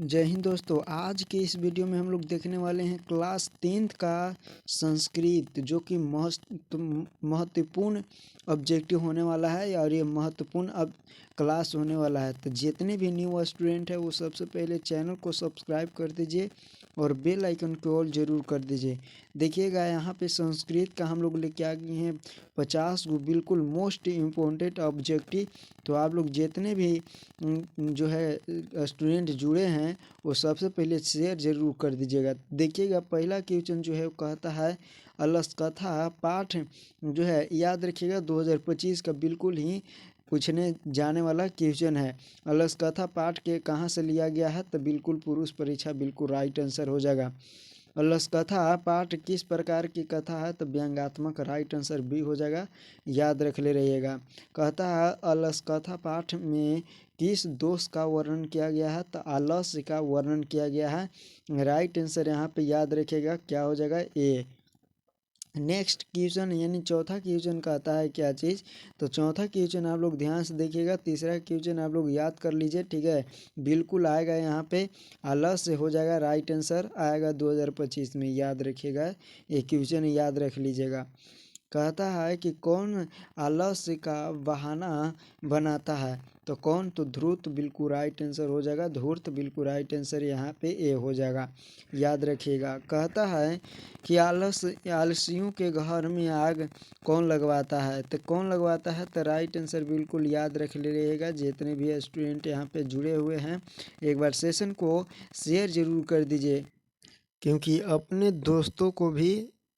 जय हिंद दोस्तों। आज के इस वीडियो में हम लोग देखने वाले हैं क्लास 10th का संस्कृत, जो कि महत्वपूर्ण ऑब्जेक्टिव होने वाला है और ये महत्वपूर्ण अब क्लास होने वाला है। तो जितने भी न्यू स्टूडेंट है वो सबसे पहले चैनल को सब्सक्राइब कर दीजिए और बेल आइकन को ऑल ज़रूर कर दीजिए। देखिएगा यहाँ पे संस्कृत का हम लोग लेके आ गए हैं 50 गो बिल्कुल मोस्ट इम्पोर्टेंट ऑब्जेक्टिव। तो आप लोग जितने भी जो है स्टूडेंट जुड़े हैं वो सबसे पहले शेयर ज़रूर कर दीजिएगा। देखिएगा पहला क्वेश्चन जो है वो कहता है अलस-कथा पाठ जो है याद रखिएगा 2025 का बिल्कुल ही पूछने जाने वाला क्वेश्चन है। अलस-कथा पाठ के कहाँ से लिया गया है, तो बिल्कुल पुरुष परीक्षा बिल्कुल राइट आंसर हो जाएगा। अलस-कथा पाठ किस प्रकार की कथा है, तो व्यंग्यात्मक राइट आंसर बी हो जाएगा, याद रख ले रहिएगा। कहता है अलस-कथा पाठ में किस दोष का वर्णन किया गया है, तो आलस्य का वर्णन किया गया है। राइट आंसर यहाँ पे याद रखिएगा क्या हो जाएगा, ए। नेक्स्ट क्वेश्चन यानी चौथा क्वेश्चन कहता है क्या चीज़, तो चौथा क्वेश्चन आप लोग ध्यान से देखिएगा। तीसरा क्वेश्चन आप लोग याद कर लीजिए, ठीक है। बिल्कुल आएगा यहाँ पे आलस्य हो जाएगा, राइट आंसर आएगा 2025 में, याद रखिएगा। ये क्वेश्चन याद रख लीजिएगा। कहता है कि कौन आलस्य का बहाना बनाता है, तो कौन, तो धूर्त बिल्कुल राइट आंसर हो जाएगा। धूर्त बिल्कुल राइट आंसर यहाँ पे ए हो जाएगा, याद रखिएगा। कहता है कि आलसियों के घर में आग कौन लगवाता है, तो कौन लगवाता है, तो राइट आंसर बिल्कुल याद रख लीजिएगा। जितने भी स्टूडेंट यहाँ पे जुड़े हुए हैं एक बार सेशन को शेयर ज़रूर कर दीजिए, क्योंकि अपने दोस्तों को भी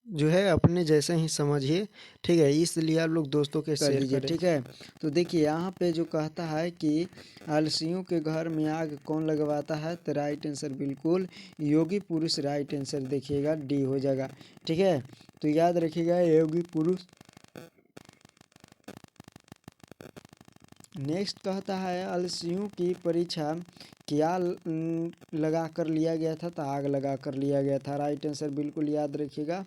जो है अपने जैसे ही समझिए, ठीक है। इसलिए आप लोग दोस्तों के शेयर दीजिए, ठीक है। तो देखिए यहाँ पे जो कहता है कि आलसियों के घर में आग कौन लगवाता है, तो राइट आंसर बिल्कुल योगी पुरुष, राइट आंसर देखिएगा डी हो जाएगा, ठीक है। तो याद रखिएगा योगी पुरुष। नेक्स्ट कहता है आलसियों की परीक्षा क्या लगा कर लिया गया था, तो आग लगा कर लिया गया था, राइट आंसर बिल्कुल याद रखिएगा।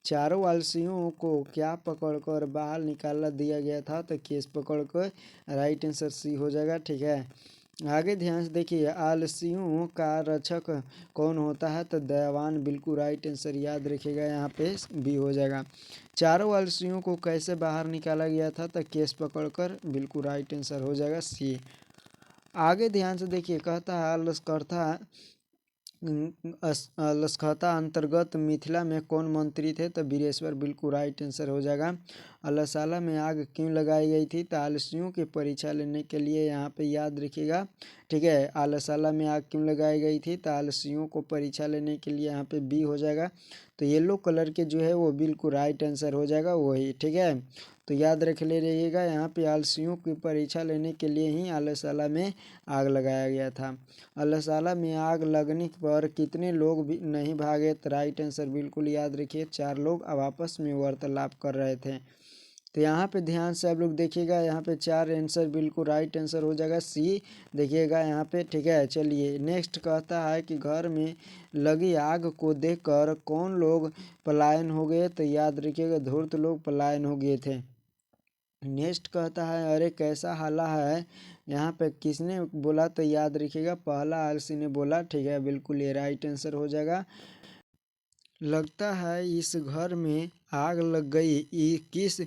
चारों आलसियों को क्या पकड़कर बाहर निकाला दिया गया था, तो केस पकड़कर, राइट आंसर सी हो जाएगा, ठीक है। आगे ध्यान से देखिए आलसियों का रक्षक कौन होता है, तो दयावान बिल्कुल राइट आंसर याद रखिएगा, यहाँ पे बी हो जाएगा। चारों आलसियों को कैसे बाहर निकाला गया था, तो केस पकड़कर, बिल्कुल राइट आंसर हो जाएगा सी। आगे ध्यान से देखिए कहता है अलसकथा अंतर्गत मिथिला में कौन मंत्री थे, तो वीरेश्वर बिल्कुल राइट आंसर हो जाएगा। अलसाला में आग क्यों लगाई गई थी, तो आलसियों की परीक्षा लेने के लिए, यहाँ पे याद रखिएगा, ठीक है। आलसाला में आग क्यों लगाई गई थी, तो आलसियों को परीक्षा लेने के लिए, यहाँ पे बी हो जाएगा। तो येलो कलर के जो है वो बिल्कुल राइट आंसर हो जाएगा वही, ठीक है। तो याद रख ले रहिएगा, यहाँ पे आलसियों की परीक्षा लेने के लिए ही आलसाला में आग लगाया गया था। अलसाला में आग लगने पर कितने लोग भी नहीं भागे, तो राइट आंसर बिल्कुल याद रखिए 4 लोग अब आपस में वार्तालाप कर रहे थे। तो यहाँ पे ध्यान से आप लोग देखिएगा, यहाँ पे 4 आंसर बिल्कुल राइट आंसर हो जाएगा सी, देखिएगा यहाँ पे, ठीक है। चलिए नेक्स्ट कहता है कि घर में लगी आग को देखकर कौन लोग पलायन हो गए, तो याद रखिएगा धूर्त लोग पलायन हो गए थे। नेक्स्ट कहता है अरे कैसा हाला है, यहाँ पे किसने बोला, तो याद रखिएगा पहला आलसी ने बोला, ठीक है। बिल्कुल ये राइट आंसर हो जाएगा। लगता है इस घर में आग लग गई, ये किस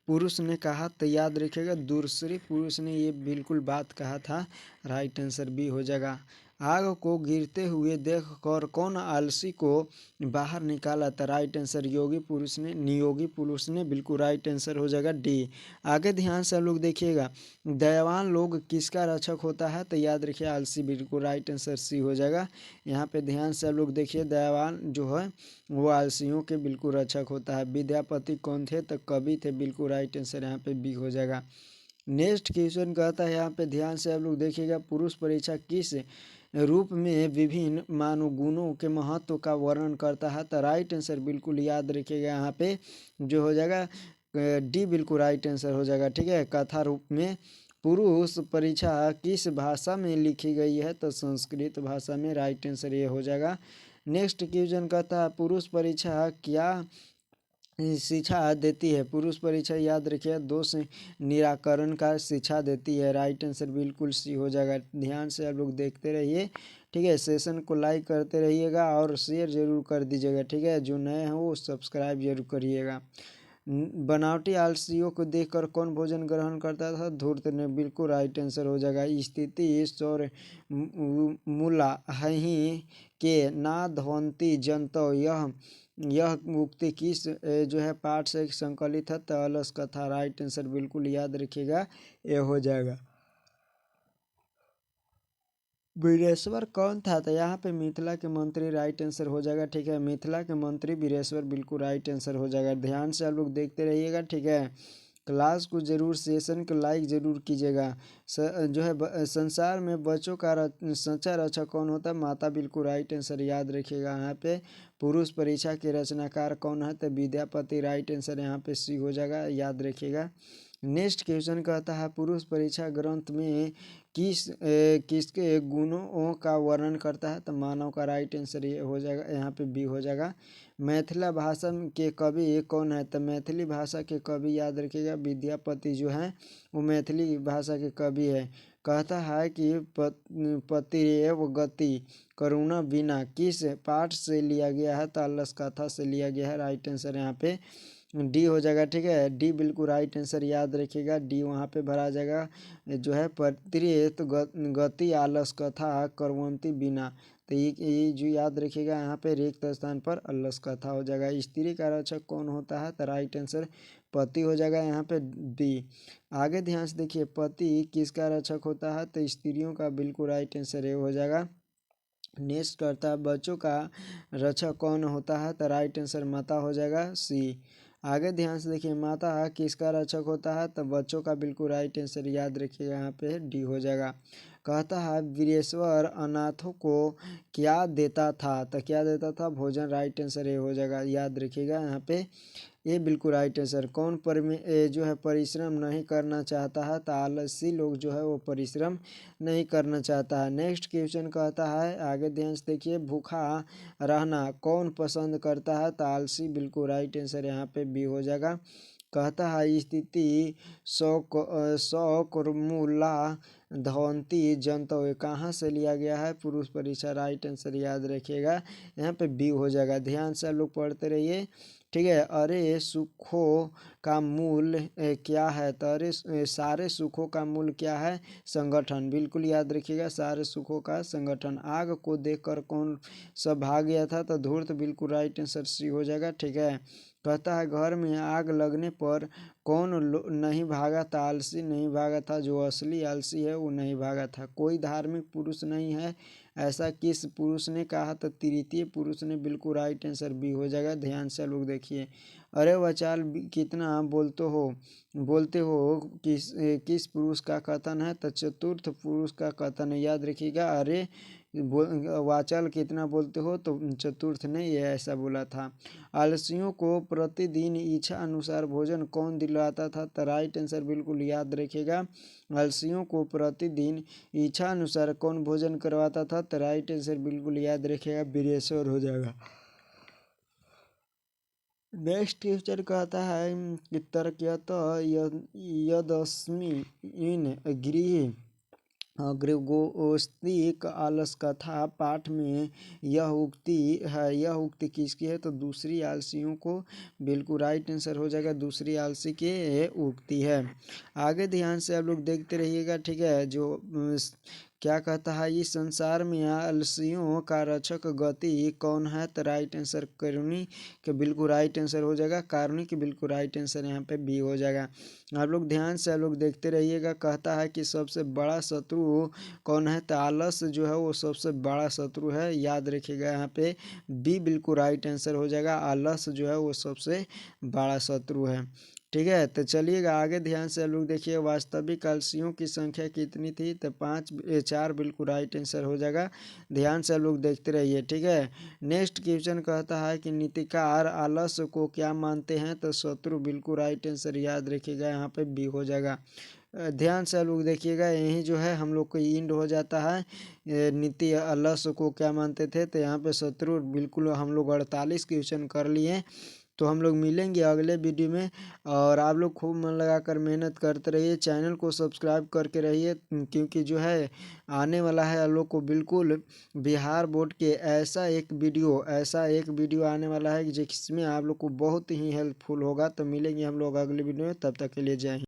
पुरुष ने कहा, तो याद रखिएगा दूसरे पुरुष ने ये बिल्कुल बात कहा था, राइट आंसर बी हो जाएगा। आग को गिरते हुए देखकर कौन आलसी को बाहर निकाला, तो राइट आंसर योगी पुरुष ने, नियोगी पुरुष ने, बिल्कुल राइट आंसर हो जाएगा डी। आगे ध्यान से लोग देखिएगा दयावान लोग किसका रक्षक होता है, तो याद रखिए आलसी, बिल्कुल राइट आंसर सी हो जाएगा। यहाँ पे ध्यान से लोग देखिए दयावान जो है वो आलसियों के बिल्कुल रक्षक होता है। विद्यापति कौन थे, तो कवि थे, बिल्कुल राइट आंसर यहाँ पे बी हो जाएगा। नेक्स्ट क्वेश्चन कहता है, यहाँ पे ध्यान से आप लोग देखिएगा पुरुष परीक्षा किस रूप में विभिन्न मानव गुणों के महत्व का वर्णन करता है, तो राइट आंसर बिल्कुल याद रखिएगा, यहाँ पे जो हो जाएगा डी, बिल्कुल राइट आंसर हो जाएगा, ठीक है। कथा रूप में पुरुष परीक्षा किस भाषा में लिखी गई है, तो संस्कृत भाषा में, राइट आंसर ये हो जाएगा। नेक्स्ट क्वेश्चन कहता है पुरुष परीक्षा क्या शिक्षा देती है। पुरुष परीक्षा याद रखिए दोष निराकरण का शिक्षा देती है। राइट आंसर बिल्कुल सी हो जाएगा। ध्यान से आप लोग देखते रहिए, ठीक है। सेशन को लाइक करते रहिएगा और शेयर जरूर कर दीजिएगा, ठीक है। जो नए हैं वो सब्सक्राइब जरूर करिएगा। बनावटी आलसियों को देखकर कौन भोजन ग्रहण करता था? धूर्त ने, बिल्कुल राइट आंसर हो जाएगा। स्थिति सौर मूला हहीं के नाधवंती जंतो, यह उक्ति किस जो है पाठ से संकलित है? तो अलस कथा। राइट आंसर बिल्कुल याद रखिएगा, ये हो जाएगा। वीरेश्वर कौन था? तो यहाँ पे मिथिला के मंत्री राइट आंसर हो जाएगा, ठीक है। मिथिला के मंत्री वीरेश्वर बिल्कुल राइट आंसर हो जाएगा। ध्यान से आप लोग देखते रहिएगा, ठीक है। क्लास को जरूर, सेशन को लाइक जरूर कीजिएगा। जो है संसार में बच्चों का सच्चा रक्षक कौन होता है? माता, बिल्कुल राइट आंसर याद रखिएगा। यहाँ पे पुरुष परीक्षा के रचनाकार कौन है? तो विद्यापति। राइट आंसर यहाँ पे सी हो जाएगा, याद रखिएगा। नेक्स्ट क्वेश्चन कहता है पुरुष परीक्षा ग्रंथ में किसके गुणों का वर्णन करता है? तो मानव का। राइट आंसर ये हो जाएगा, यहाँ पे बी हो जाएगा। मैथिला भाषा के कवि कौन है? तो मैथिली भाषा के कवि याद रखिएगा विद्यापति जो है वो मैथिली भाषा के कवि है। कहता है कि पतिरेव गति करुणा बिना किस पाठ से लिया गया है? तो अलस कथा से लिया गया है। राइट आंसर यहाँ पे डी हो जाएगा, ठीक है। डी बिल्कुल राइट आंसर याद रखिएगा, डी वहाँ पे भरा जाएगा। जो है पत्रित गति आलस कथा करवंती बिना, तो ये जो याद रखिएगा यहाँ पे रिक्त स्थान पर अलस कथा हो जाएगा। स्त्री का रक्षक कौन होता है? तो राइट आंसर पति हो जाएगा, यहाँ पे डी। आगे ध्यान से देखिए, पति किसका रक्षक होता है? तो स्त्रियों का, बिल्कुल राइट आंसर ये हो जाएगा। नेक्स्ट करता है बच्चों का रक्षक कौन होता है? तो राइट आंसर माता हो जाएगा, सी। आगे ध्यान से देखिए, माता किसका रक्षक होता है? तो बच्चों का, बिल्कुल राइट आंसर याद रखिएगा, यहाँ पे डी हो जाएगा। कहता है वीरेश्वर अनाथों को क्या देता था? तो क्या देता था? भोजन। राइट आंसर ये हो जाएगा, याद रखिएगा यहाँ पे ये बिल्कुल राइट है सर। कौन जो है परिश्रम नहीं करना चाहता है? तो आलसी लोग जो है वो परिश्रम नहीं करना चाहता है। नेक्स्ट क्वेश्चन कहता है, आगे ध्यान से देखिए, भूखा रहना कौन पसंद करता है? तो आलसी, बिल्कुल राइट आंसर यहाँ पे बी हो जाएगा। कहता है स्थिति सौकुर्मुला धवंती जंतो, कहाँ से लिया गया है? पुरुष परीक्षा। राइट आंसर याद रखिएगा, यहाँ पे बी हो जाएगा। ध्यान से लोग पढ़ते रहिए, ठीक है। अरे सुखों का मूल क्या है? तो अरे सारे सुखों का मूल क्या है? संगठन, बिल्कुल याद रखिएगा, सारे सुखों का संगठन। आग को देखकर कौन सब भाग गया था? तो धूर्त, बिल्कुल राइट आंसर सी हो जाएगा, ठीक है। कहता है घर में आग लगने पर कौन नहीं भागा? तो आलसी नहीं भागा था, जो असली आलसी है वो नहीं भागा था। कोई धार्मिक पुरुष नहीं है, ऐसा किस पुरुष ने कहा? तो तृतीय पुरुष ने, बिल्कुल राइट आंसर बी हो जाएगा। ध्यान से लोग देखिए, अरे वचाल कितना बोलते हो किस पुरुष का कथन है? तो चतुर्थ पुरुष का कथन है, याद रखिएगा। अरे वाचाल कितना बोलते हो? तो चतुर्थ ने ये ऐसा बोला था। आलसियों को प्रतिदिन इच्छा अनुसार भोजन कौन दिलाता था? तो राइट आंसर बिल्कुल याद रखिएगा, आलसियों को प्रतिदिन इच्छा अनुसार कौन भोजन करवाता था? तो राइट आंसर बिल्कुल याद रखिएगा, वीरेश्वर हो जाएगा। नेक्स्ट क्वेश्चन कहता है कि तर्कयत यदस्मि इन गृह गृहस्थी आलस कथा पाठ में यह उक्ति है, यह उक्ति किसकी है? तो दूसरी आलसियों को, बिल्कुल राइट आंसर हो जाएगा, दूसरी आलसी की उक्ति है। आगे ध्यान से आप लोग देखते रहिएगा, ठीक है। जो क्या कहता है, इस संसार में आलसियों का रक्षक गति कौन है? तो राइट आंसर करुणी के, बिल्कुल राइट आंसर हो जाएगा, कारुणी की, बिल्कुल राइट आंसर यहाँ पे बी हो जाएगा। आप लोग ध्यान से आप लोग देखते रहिएगा। कहता है कि सबसे बड़ा शत्रु कौन है? तो आलस जो है वो सबसे बड़ा शत्रु है, याद रखिएगा, यहाँ पे बी बिल्कुल राइट आंसर हो जाएगा। आलस जो है वो सबसे बड़ा शत्रु है, ठीक है। तो चलिएगा आगे ध्यान से लोग देखिए, वास्तविक आलसियों की संख्या कितनी थी? तो 4 बिल्कुल राइट आंसर हो जाएगा। ध्यान से लोग देखते रहिए, ठीक है। नेक्स्ट क्वेश्चन कहता है कि नीतिकार आलस को क्या मानते हैं? तो शत्रु, बिल्कुल राइट आंसर याद रखिएगा, यहाँ पे बी हो जाएगा। ध्यान से लोग देखिएगा, यही जो है हम लोग को इंड हो जाता है। नीति आलस को क्या मानते थे? तो यहाँ पे शत्रु, बिल्कुल हम लोग 48 क्वेश्चन कर लिए। तो हम लोग मिलेंगे अगले वीडियो में। और आप लोग खूब मन लगाकर मेहनत करते रहिए, चैनल को सब्सक्राइब करके रहिए, क्योंकि जो है आने वाला है आप लोग को बिल्कुल बिहार बोर्ड के ऐसा एक वीडियो आने वाला है जिसमें आप लोग को बहुत ही हेल्पफुल होगा। तो मिलेंगे हम लोग अगले वीडियो में, तब तक के लिए जय हिंद।